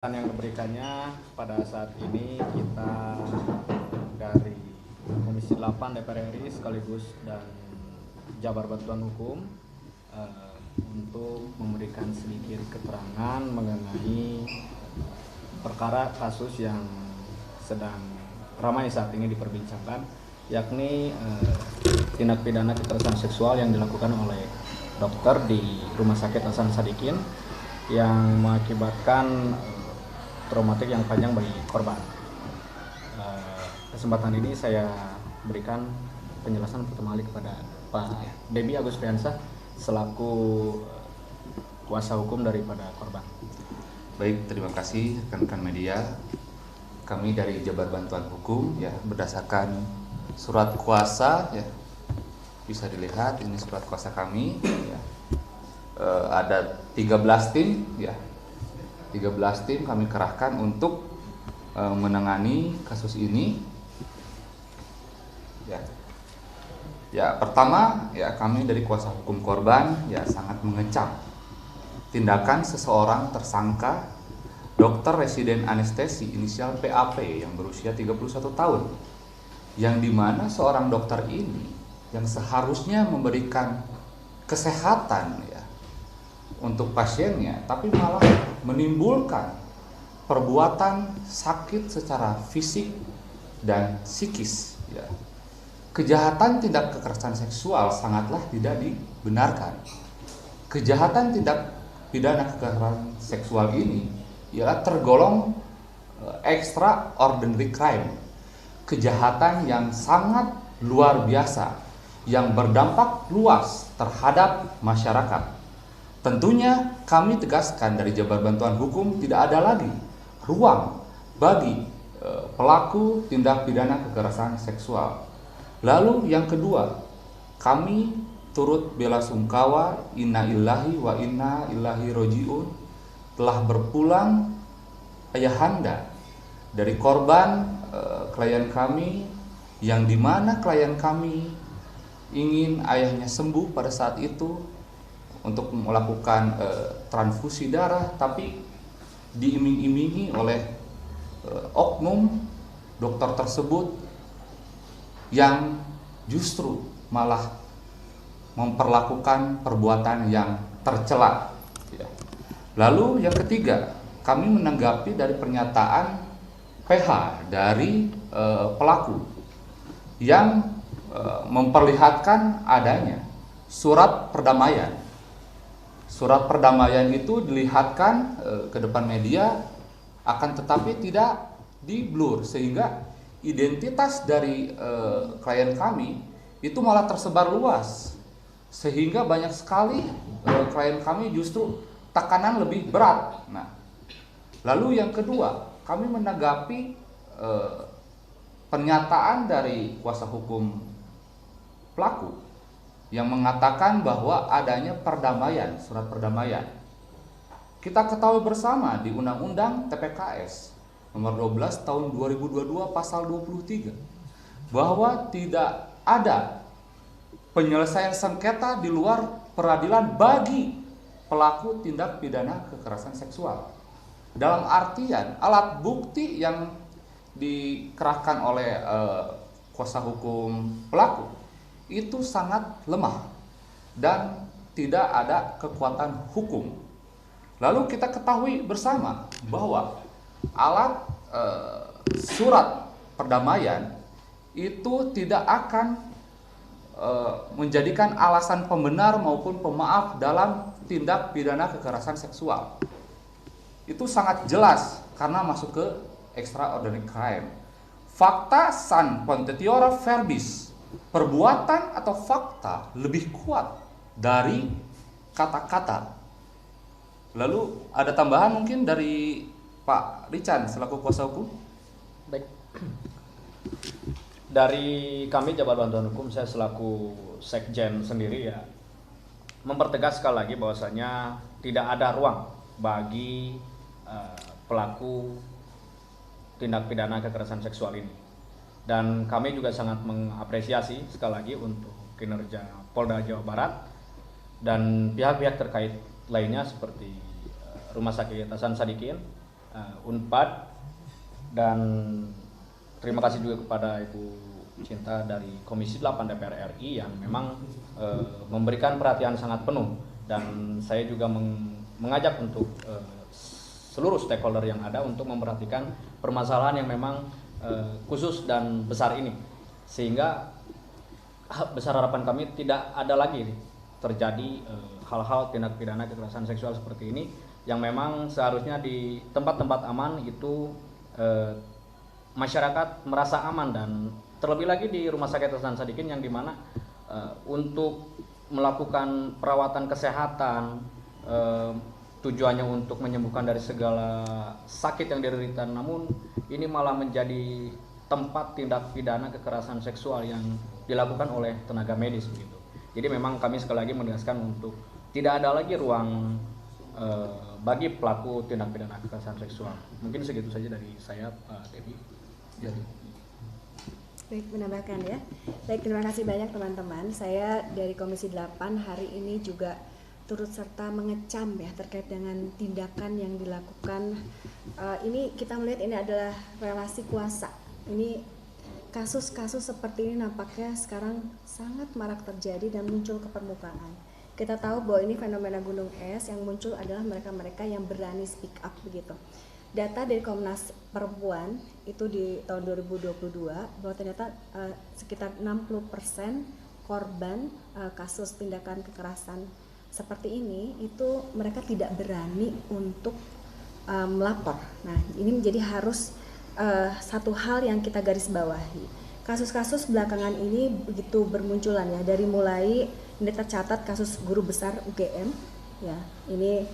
Yang diberikannya pada saat ini kita dari Komisi 8 DPR RI sekaligus dan Jabar Bantuan Hukum untuk memberikan sedikit keterangan mengenai perkara kasus yang sedang ramai saat ini diperbincangkan, yakni tindak pidana kekerasan seksual yang dilakukan oleh dokter di Rumah Sakit Hasan Sadikin yang mengakibatkan traumatik yang panjang bagi korban. Kesempatan ini saya berikan penjelasan pertama kali kepada Pak Debi Agustiansah selaku kuasa hukum daripada korban. Baik, terima kasih rekan-rekan media. Kami dari Jabar Bantuan Hukum ya, berdasarkan surat kuasa ya, bisa dilihat ini surat kuasa kami ya. Ada 13 tim ya. 13 tim kami kerahkan untuk menangani kasus ini. Ya, pertama ya, kami dari kuasa hukum korban ya sangat mengecam tindakan seseorang tersangka dokter residen anestesi inisial PAP yang berusia 31 tahun, yang dimana seorang dokter ini yang seharusnya memberikan kesehatan ya untuk pasiennya, tapi malah menimbulkan perbuatan sakit secara fisik dan psikis ya. Kejahatan tindak kekerasan seksual sangatlah tidak dibenarkan. Kejahatan tindak pidana kekerasan seksual ini ialah tergolong extraordinary crime, kejahatan yang sangat luar biasa yang berdampak luas terhadap masyarakat. Tentunya kami tegaskan dari Jabar Bantuan Hukum tidak ada lagi ruang bagi pelaku tindak pidana kekerasan seksual. Lalu yang kedua, kami turut bela sungkawa, inna lillahi wa inna ilaihi rajiun, telah berpulang ayahanda dari korban klien kami, yang dimana klien kami ingin ayahnya sembuh pada saat itu untuk melakukan transfusi darah, tapi diiming-imingi oleh oknum dokter tersebut yang justru malah memperlakukan perbuatan yang tercela. Lalu yang ketiga, kami menanggapi dari pernyataan PH dari pelaku yang memperlihatkan adanya surat perdamaian. Surat perdamaian itu dilihatkan ke depan media, akan tetapi tidak di-blur, sehingga identitas dari klien kami itu malah tersebar luas, sehingga banyak sekali klien kami justru tekanan lebih berat. Nah, lalu yang kedua, kami menanggapi pernyataan dari kuasa hukum pelaku yang mengatakan bahwa adanya perdamaian, surat perdamaian. Kita ketahui bersama di Undang-Undang TPKS nomor 12 tahun 2022 pasal 23 bahwa tidak ada penyelesaian sengketa di luar peradilan bagi pelaku tindak pidana kekerasan seksual. Dalam artian alat bukti yang dikerahkan oleh kuasa hukum pelaku itu sangat lemah dan tidak ada kekuatan hukum. Lalu kita ketahui bersama bahwa alat surat perdamaian itu tidak akan menjadikan alasan pembenar maupun pemaaf dalam tindak pidana kekerasan seksual. Itu sangat jelas karena masuk ke extraordinary crime. Fakta san potentiora verbis, perbuatan atau fakta lebih kuat dari kata-kata. Lalu ada tambahan mungkin dari Pak Richan selaku kuasa hukum? Baik. Dari kami Jabar Bantuan Hukum, saya selaku sekjen sendiri ya mempertegas sekali lagi bahwasanya tidak ada ruang bagi pelaku tindak pidana kekerasan seksual ini. Dan kami juga sangat mengapresiasi sekali lagi untuk kinerja Polda Jawa Barat dan pihak-pihak terkait lainnya seperti Rumah Sakit Hasan Sadikin Unpad, dan terima kasih juga kepada Ibu Cinta dari Komisi 8 DPR RI yang memang memberikan perhatian sangat penuh, dan saya juga mengajak untuk seluruh stakeholder yang ada untuk memperhatikan permasalahan yang memang khusus dan besar ini, sehingga besar harapan kami tidak ada lagi terjadi hal-hal tindak pidana kekerasan seksual seperti ini, yang memang seharusnya di tempat-tempat aman itu masyarakat merasa aman, dan terlebih lagi di Rumah Sakit Hasan Sadikin yang dimana untuk melakukan perawatan kesehatan tujuannya untuk menyembuhkan dari segala sakit yang diderita, namun ini malah menjadi tempat tindak pidana kekerasan seksual yang dilakukan oleh tenaga medis begitu. Jadi memang kami sekali lagi menegaskan untuk tidak ada lagi ruang bagi pelaku tindak pidana kekerasan seksual. Mungkin segitu saja dari saya, Pak Devi. Jadi. Baik, menambahkan ya. Baik, terima kasih banyak teman-teman. Saya dari Komisi 8 hari ini juga turut serta mengecam ya terkait dengan tindakan yang dilakukan. Ini kita melihat ini adalah relasi kuasa. Ini kasus-kasus seperti ini nampaknya sekarang sangat marak terjadi dan muncul ke permukaan. Kita tahu bahwa ini fenomena gunung es, yang muncul adalah mereka-mereka yang berani speak up begitu. Data dari Komnas Perempuan itu di tahun 2022 bahwa ternyata sekitar 60% korban kasus tindakan kekerasan seperti ini itu mereka tidak berani untuk melapor. Nah, ini menjadi harus satu hal yang kita garis bawahi. Kasus-kasus belakangan ini begitu bermunculan ya, dari mulai ini tercatat kasus guru besar UGM ya, ini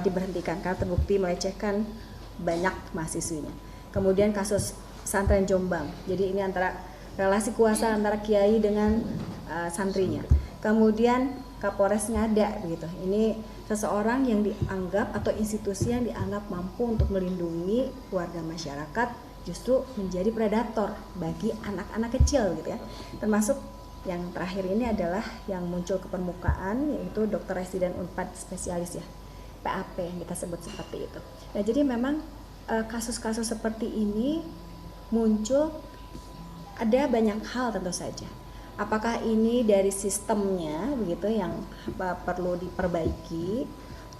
diberhentikan karena terbukti melecehkan banyak mahasiswinya. Kemudian kasus pesantren Jombang, jadi ini antara relasi kuasa antara kiai dengan santrinya. Kemudian Kapolres Ngada begitu, ini seseorang yang dianggap atau institusi yang dianggap mampu untuk melindungi warga masyarakat justru menjadi predator bagi anak-anak kecil gitu ya. Termasuk yang terakhir ini adalah yang muncul ke permukaan, yaitu dokter residen Unpad spesialis ya, PAP yang kita sebut seperti itu. Nah, jadi memang kasus-kasus seperti ini muncul, ada banyak hal tentu saja. Apakah ini dari sistemnya begitu yang perlu diperbaiki,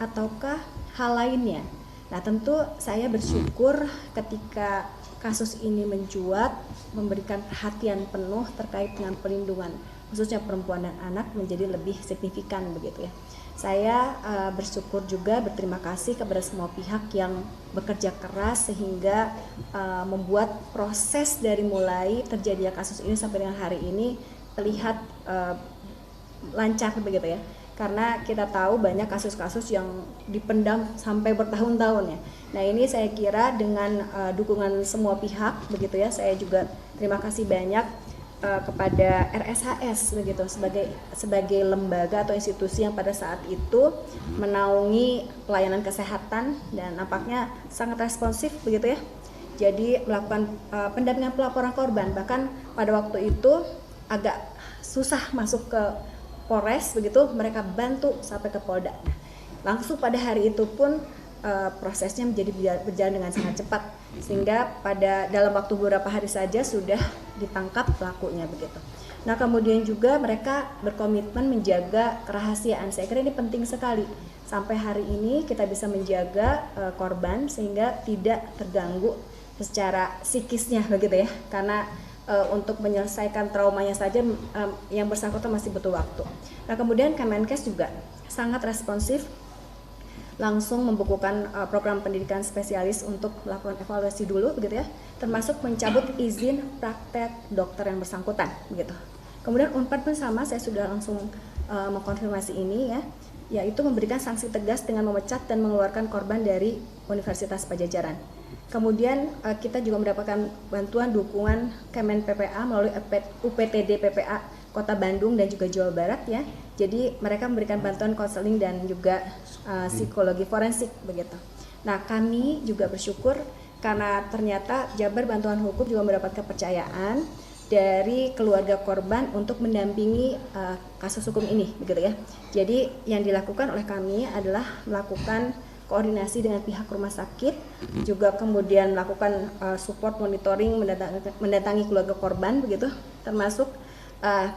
ataukah hal lainnya? Nah, tentu saya bersyukur ketika kasus ini mencuat, memberikan perhatian penuh terkait dengan perlindungan khususnya perempuan dan anak menjadi lebih signifikan begitu ya. Saya bersyukur juga, berterima kasih kepada semua pihak yang bekerja keras sehingga membuat proses dari mulai terjadinya kasus ini sampai dengan hari ini terlihat lancar begitu ya. Karena kita tahu banyak kasus-kasus yang dipendam sampai bertahun-tahun ya. Nah, ini saya kira dengan dukungan semua pihak begitu ya, saya juga terima kasih banyak kepada RSHS begitu sebagai lembaga atau institusi yang pada saat itu menaungi pelayanan kesehatan dan nampaknya sangat responsif begitu ya. Jadi melakukan pendampingan pelaporan korban, bahkan pada waktu itu agak susah masuk ke Polres begitu, mereka bantu sampai ke Polda. Langsung pada hari itu pun prosesnya menjadi berjalan dengan sangat cepat, sehingga dalam waktu beberapa hari saja sudah ditangkap pelakunya begitu. Nah, kemudian juga mereka berkomitmen menjaga kerahasiaan. Saya kira ini penting sekali. Sampai hari ini kita bisa menjaga korban sehingga tidak terganggu secara psikisnya begitu ya. Karena untuk menyelesaikan traumanya saja yang bersangkutan masih butuh waktu. Nah, kemudian Kemenkes juga sangat responsif, langsung membukukan program pendidikan spesialis untuk melakukan evaluasi dulu begitu ya, termasuk mencabut izin praktek dokter yang bersangkutan begitu. Kemudian Unpad pun sama, saya sudah langsung mengkonfirmasi ini ya, yaitu memberikan sanksi tegas dengan memecat dan mengeluarkan korban dari Universitas Pajajaran. Kemudian kita juga mendapatkan bantuan dukungan Kemen PPA melalui UPTD PPA Kota Bandung dan juga Jawa Barat ya. Jadi mereka memberikan bantuan konseling dan juga psikologi forensik begitu. Nah, kami juga bersyukur karena ternyata Jabar Bantuan Hukum juga mendapat kepercayaan dari keluarga korban untuk mendampingi kasus hukum ini begitu ya. Jadi yang dilakukan oleh kami adalah melakukan koordinasi dengan pihak rumah sakit, juga kemudian melakukan support monitoring, mendatangi keluarga korban begitu, termasuk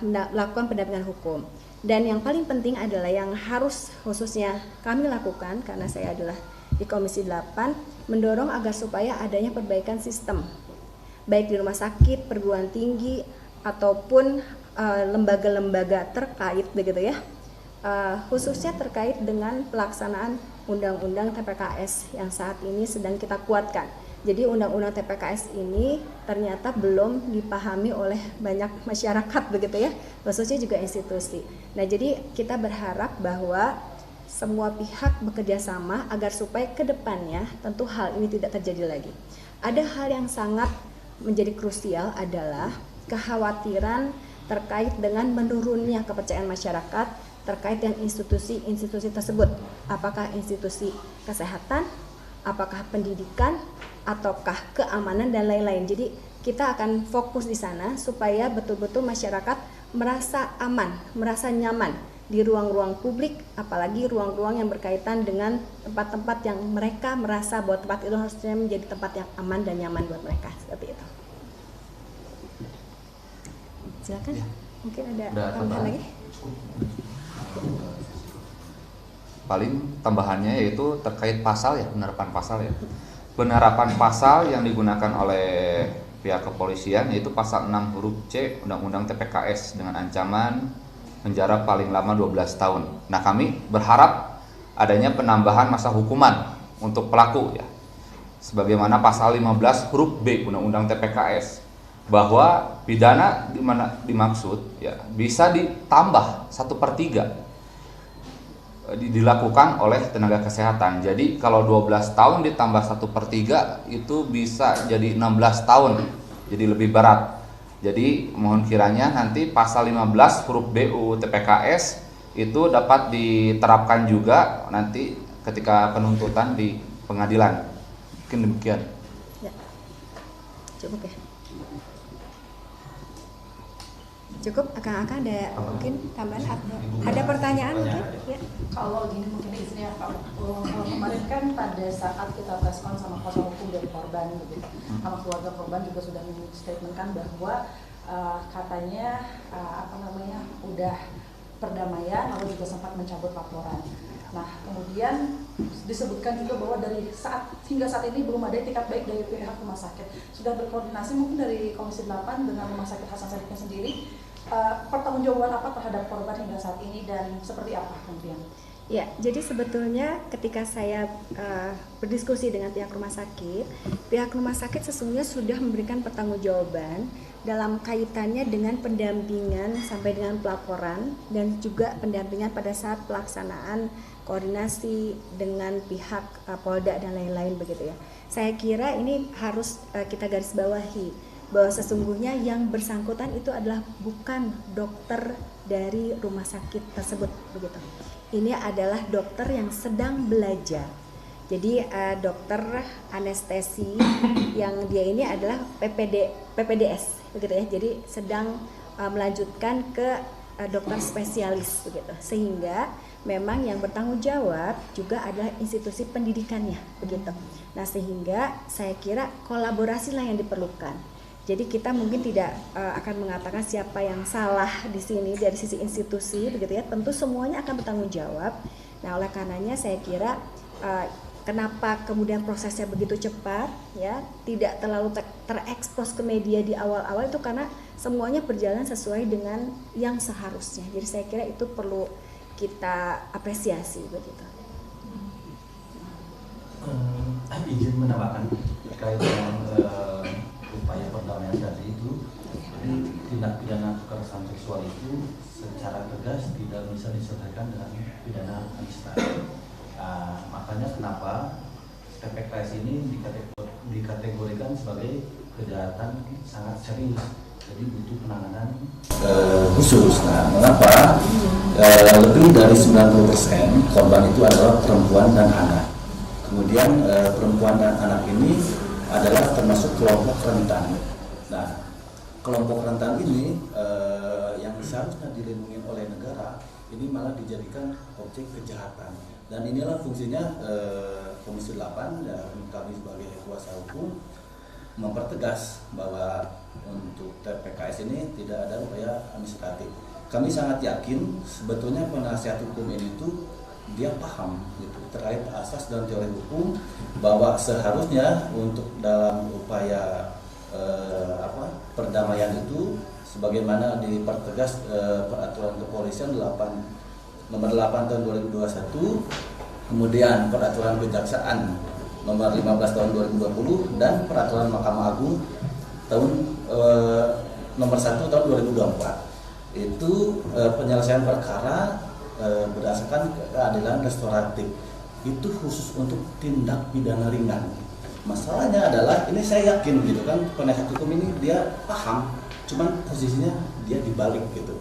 melakukan pendampingan hukum. Dan yang paling penting adalah yang harus khususnya kami lakukan, karena saya adalah di Komisi 8, mendorong agar supaya adanya perbaikan sistem, baik di rumah sakit, perguruan tinggi, ataupun lembaga-lembaga terkait begitu ya, khususnya terkait dengan pelaksanaan Undang-Undang TPKS yang saat ini sedang kita kuatkan. Jadi Undang-Undang TPKS ini ternyata belum dipahami oleh banyak masyarakat begitu ya, khususnya juga institusi. Nah, jadi kita berharap bahwa semua pihak bekerja sama agar supaya ke depannya tentu hal ini tidak terjadi lagi. Ada hal yang sangat menjadi krusial adalah kekhawatiran terkait dengan menurunnya kepercayaan masyarakat terkait dengan institusi-institusi tersebut. Apakah institusi kesehatan, apakah pendidikan, ataukah keamanan dan lain-lain. Jadi kita akan fokus di sana supaya betul-betul masyarakat merasa aman, merasa nyaman di ruang-ruang publik, apalagi ruang-ruang yang berkaitan dengan tempat-tempat yang mereka merasa bahwa tempat itu harusnya menjadi tempat yang aman dan nyaman buat mereka, seperti itu. Silakan, ya. Mungkin ada tambahan lagi? Paling tambahannya yaitu terkait pasal ya, penerapan pasal ya. Penerapan pasal yang digunakan oleh pihak kepolisian yaitu pasal 6 huruf C Undang-Undang TPKS dengan ancaman penjara paling lama 12 tahun. Nah, kami berharap adanya penambahan masa hukuman untuk pelaku ya. Sebagaimana pasal 15 huruf B Undang-Undang TPKS, bahwa pidana di mana dimaksud ya bisa ditambah 1/3 dilakukan oleh tenaga kesehatan. Jadi kalau 12 tahun ditambah 1/3 itu bisa jadi 16 tahun, jadi lebih berat. Jadi mohon kiranya nanti pasal 15 huruf B UU TPKS itu dapat diterapkan juga nanti ketika penuntutan di pengadilan. Mungkin demikian. Ya. Cukup ya. Cukup, Akang ada mungkin tambahan atau ada pertanyaan mungkin? Ya. Kalau gini mungkin istrinya Pak, kemarin kan pada saat kita preskon sama kuasa hukum dari korban gitu, sama keluarga korban juga sudah menstatementkan bahwa katanya udah perdamaian lalu juga sempat mencabut laporan. Nah, kemudian disebutkan juga bahwa hingga saat ini belum ada etikat baik dari pihak rumah sakit. Sudah berkoordinasi mungkin dari Komisi 8 dengan Rumah Sakit Hasan Sadikin sendiri, pertanggungjawaban apa terhadap korban hingga saat ini dan seperti apa kemudian? Ya, jadi sebetulnya ketika saya berdiskusi dengan pihak rumah sakit sesungguhnya sudah memberikan pertanggungjawaban dalam kaitannya dengan pendampingan sampai dengan pelaporan dan juga pendampingan pada saat pelaksanaan koordinasi dengan pihak Polda dan lain-lain begitu ya. Saya kira ini harus kita garis bawahi bahwa sesungguhnya yang bersangkutan itu adalah bukan dokter dari rumah sakit tersebut begitu. Ini adalah dokter yang sedang belajar. Jadi dokter anestesi yang dia ini adalah PPDS begitu ya. Jadi sedang melanjutkan ke dokter spesialis begitu. Sehingga memang yang bertanggung jawab juga adalah institusi pendidikannya begitu. Nah, sehingga saya kira kolaborasilah yang diperlukan. Jadi kita mungkin tidak akan mengatakan siapa yang salah di sini dari sisi institusi begitu ya. Tentu semuanya akan bertanggung jawab. Nah, oleh karenanya saya kira kenapa kemudian prosesnya begitu cepat ya, tidak terlalu terekspos ke media di awal-awal itu karena semuanya berjalan sesuai dengan yang seharusnya. Jadi saya kira itu perlu kita apresiasi begitu. Izin menambahkan terkait dengan upaya perdamaian tadi itu, jadi tindak pidana kekerasan seksual itu secara tegas tidak bisa diselesaikan dengan pidana administratif. Makanya kenapa TPKS ini dikategorikan sebagai kejahatan sangat serius, jadi butuh penanganan khusus. Nah, mengapa lebih dari 90% korban itu adalah perempuan dan anak. Kemudian perempuan dan anak ini adalah termasuk kelompok rentan. Nah, kelompok rentan ini yang seharusnya dilindungi oleh negara ini malah dijadikan objek kejahatan. Dan inilah fungsinya Komisi 8 dan kami sebagai kuasa hukum mempertegas bahwa untuk TPKS ini tidak ada upaya administratif. Kami sangat yakin sebetulnya penasihat hukum ini tuh dia paham gitu terkait asas dan teori hukum bahwa seharusnya untuk dalam upaya perdamaian itu sebagaimana dipertegas peraturan kepolisian nomor 8 tahun 2021, kemudian peraturan kejaksaan nomor 15 tahun 2020 dan peraturan Mahkamah Agung tahun nomor 1 tahun 2024. Itu penyelesaian perkara berdasarkan keadilan restoratif. Itu khusus untuk tindak pidana ringan. Masalahnya adalah ini saya yakin gitu kan penasihat hukum ini dia paham, cuman posisinya dia dibalik gitu.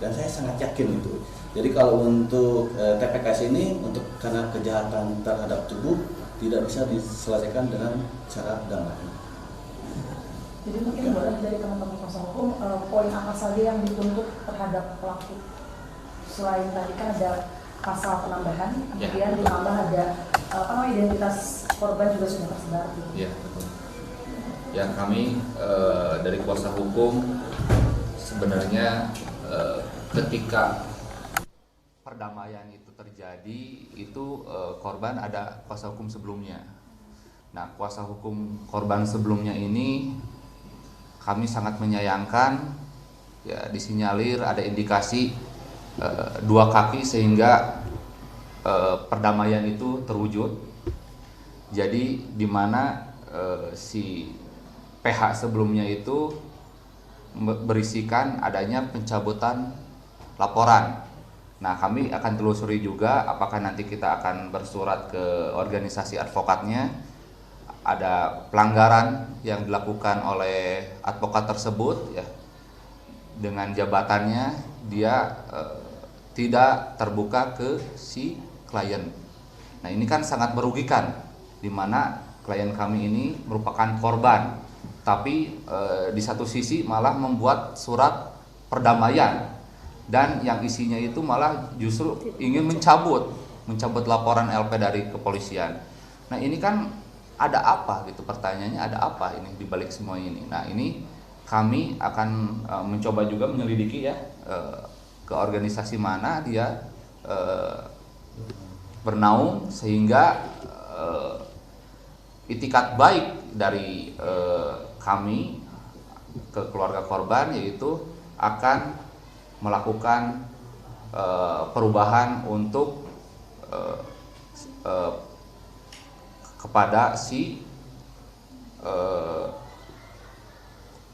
Dan saya sangat yakin itu. Jadi kalau untuk TPKS ini untuk karena kejahatan terhadap tubuh tidak bisa diselesaikan dengan cara damai. Jadi mungkin boleh dari teman-teman kuasa hukum poin apa saja yang dituntut terhadap pelaku? Selain tadi kan ada pasal penambahan, kemudian ditambah ada identitas korban juga sudah tersebar. Ya, betul. Ya, kami dari kuasa hukum sebenarnya ketika perdamaian itu terjadi itu korban ada kuasa hukum sebelumnya. Nah, kuasa hukum korban sebelumnya ini kami sangat menyayangkan ya disinyalir ada indikasi dua kaki sehingga perdamaian itu terwujud. Jadi di mana si PH sebelumnya itu berisikan adanya pencabutan laporan. Nah, kami akan telusuri juga apakah nanti kita akan bersurat ke organisasi advokatnya ada pelanggaran yang dilakukan oleh advokat tersebut ya dengan jabatannya dia tidak terbuka ke si klien. Nah, ini kan sangat merugikan di mana klien kami ini merupakan korban, tapi di satu sisi malah membuat surat perdamaian dan yang isinya itu malah justru ingin mencabut laporan LP dari kepolisian. Nah, ini kan ada apa gitu, pertanyaannya ada apa ini di balik semua ini. Nah, ini kami akan mencoba juga menyelidiki ya ke organisasi mana dia bernaung sehingga itikat baik dari kami ke keluarga korban yaitu akan melakukan perubahan untuk kepada si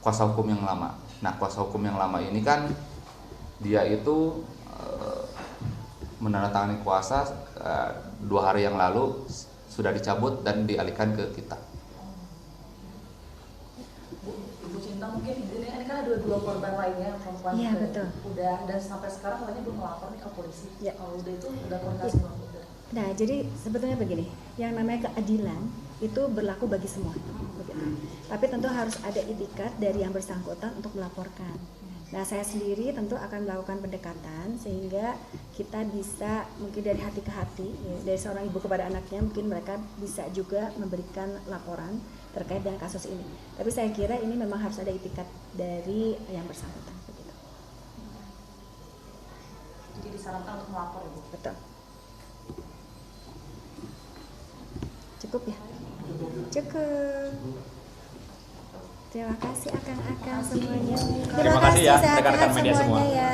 kuasa hukum yang lama. Nah, kuasa hukum yang lama ini kan dia itu menandatangani kuasa 2 hari yang lalu sudah dicabut dan dialihkan ke kita. Ibu Cinta mungkin ini kan ada 2 korban lainnya perempuan. Iya, betul. Udah dan sampai sekarang katanya belum melapor nih ke polisi. Ya. Kalau udah itu udah koordinasi belum? Nah, jadi sebetulnya begini, yang namanya keadilan itu berlaku bagi semua, begitu. Tapi tentu harus ada itikat dari yang bersangkutan untuk melaporkan. Nah, saya sendiri tentu akan melakukan pendekatan sehingga kita bisa mungkin dari hati ke hati, ya, dari seorang ibu kepada anaknya, mungkin mereka bisa juga memberikan laporan terkait dengan kasus ini. Tapi saya kira ini memang harus ada itikat dari yang bersangkutan, begitu. Jadi disarankan untuk melapor, Ibu. Betul. Cukup ya? Cukup. Terima kasih akang-akang semuanya. Terima kasih ya sehat-sehat rekan-rekan media semua. semuanya ya.